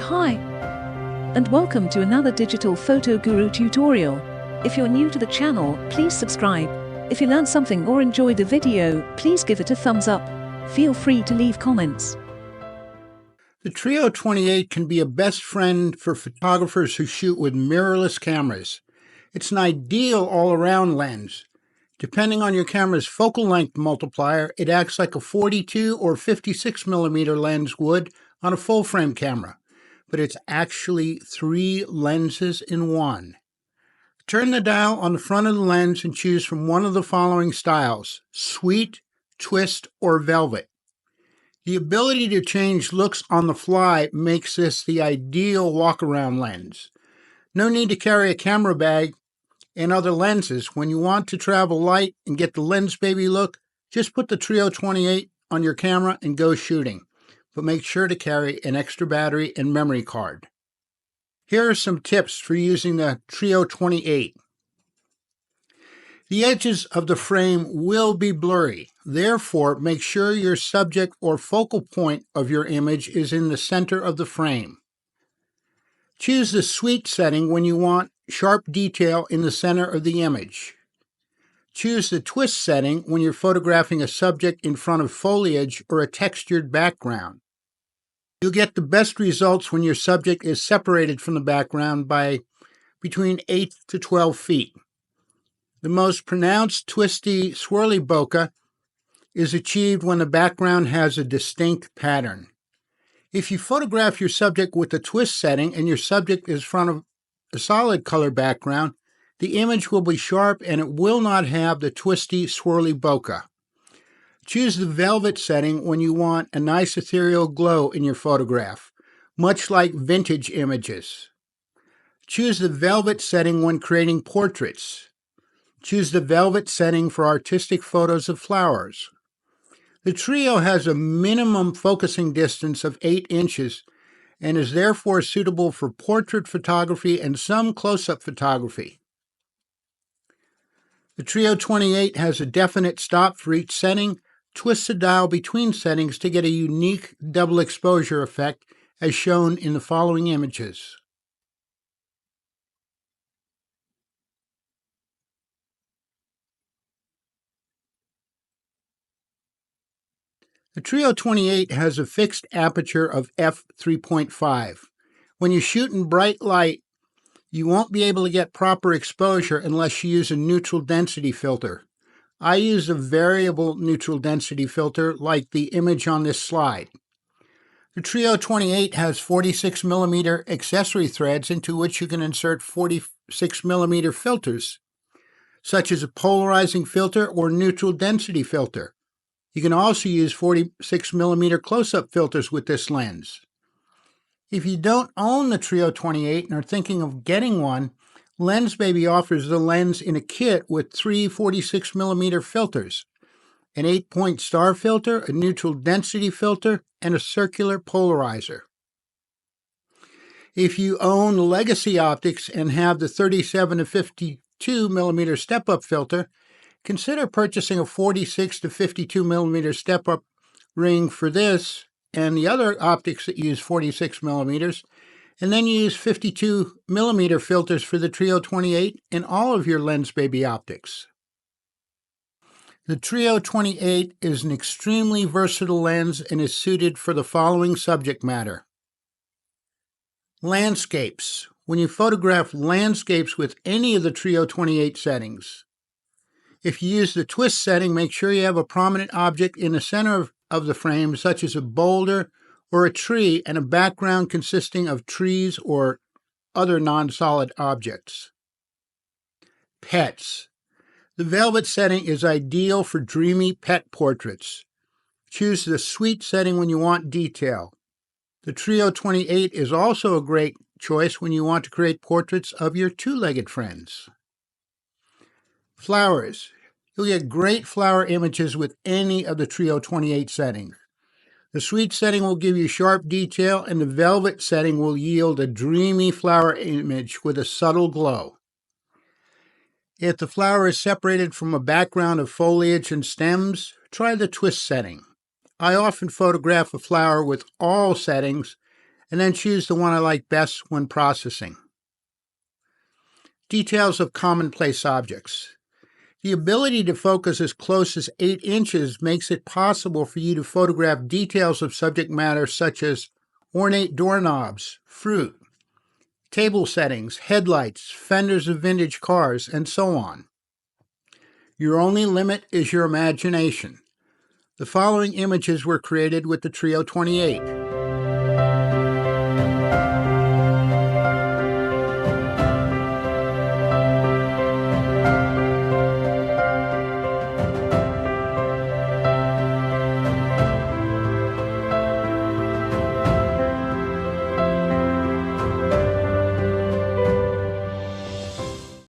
Hi, and welcome to another Digital Photo Guru tutorial. If you're new to the channel, please subscribe. If you learned something or enjoyed the video, please give it a thumbs up. Feel free to leave comments. The Trio 28 can be a best friend for photographers who shoot with mirrorless cameras. It's an ideal all-around lens. Depending on your camera's focal length multiplier, it acts like a 42 or 56 millimeter lens would on a full-frame camera, but it's actually 3 lenses in one. Turn the dial on the front of the lens and choose from one of the following styles: sweet, twist, or velvet. The ability to change looks on the fly makes this the ideal walk-around lens. No need to carry a camera bag and other lenses. When you want to travel light and get the Lensbaby look, just put the Trio 28 on your camera and go shooting. But make sure to carry an extra battery and memory card. Here are some tips for using the Trio 28. The edges of the frame will be blurry. Therefore, make sure your subject or focal point of your image is in the center of the frame. Choose the sweet setting when you want sharp detail in the center of the image. Choose the twist setting when you're photographing a subject in front of foliage or a textured background. You'll get the best results when your subject is separated from the background by between 8 to 12 feet. The most pronounced twisty, swirly bokeh is achieved when the background has a distinct pattern. If you photograph your subject with the twist setting and your subject is in front of a solid color background, the image will be sharp and it will not have the twisty, swirly bokeh. Choose the velvet setting when you want a nice ethereal glow in your photograph, much like vintage images. Choose the velvet setting when creating portraits. Choose the velvet setting for artistic photos of flowers. The Trio has a minimum focusing distance of 8 inches and is therefore suitable for portrait photography and some close-up photography. The Trio 28 has a definite stop for each setting. Twist the dial between settings to get a unique double exposure effect as shown in the following images. The Trio 28 has a fixed aperture of f3.5. When you shoot in bright light, you won't be able to get proper exposure unless you use a neutral density filter. I use a variable neutral density filter like the image on this slide. The Trio 28 has 46 millimeter accessory threads into which you can insert 46 millimeter filters, such as a polarizing filter or neutral density filter. You can also use 46 millimeter close-up filters with this lens. If you don't own the Trio 28 and are thinking of getting one, Lensbaby offers the lens in a kit with 3 46 millimeter filters, an 8-point star filter, a neutral density filter, and a circular polarizer. If you own legacy optics and have the 37 to 52 millimeter step-up filter, consider purchasing a 46 to 52 millimeter step-up ring for this and the other optics that use 46 millimeters, and then use 52 millimeter filters for the Trio 28 in all of your Lensbaby optics. The Trio 28 is an extremely versatile lens and is suited for the following subject matter. Landscapes. When you photograph landscapes with any of the Trio 28 settings. If you use the twist setting, make sure you have a prominent object in the center of the frame, such as a boulder or a tree, and a background consisting of trees or other non-solid objects. Pets. The velvet setting is ideal for dreamy pet portraits. Choose the sweet setting when you want detail. The Trio 28 is also a great choice when you want to create portraits of your two-legged friends. Flowers. You'll get great flower images with any of the Trio 28 settings. The sweet setting will give you sharp detail, and the velvet setting will yield a dreamy flower image with a subtle glow. If the flower is separated from a background of foliage and stems, try the twist setting. I often photograph a flower with all settings and then choose the one I like best when processing. Details of commonplace objects. The ability to focus as close as 8 inches makes it possible for you to photograph details of subject matter such as ornate doorknobs, fruit, table settings, headlights, fenders of vintage cars, and so on. Your only limit is your imagination. The following images were created with the Trio 28.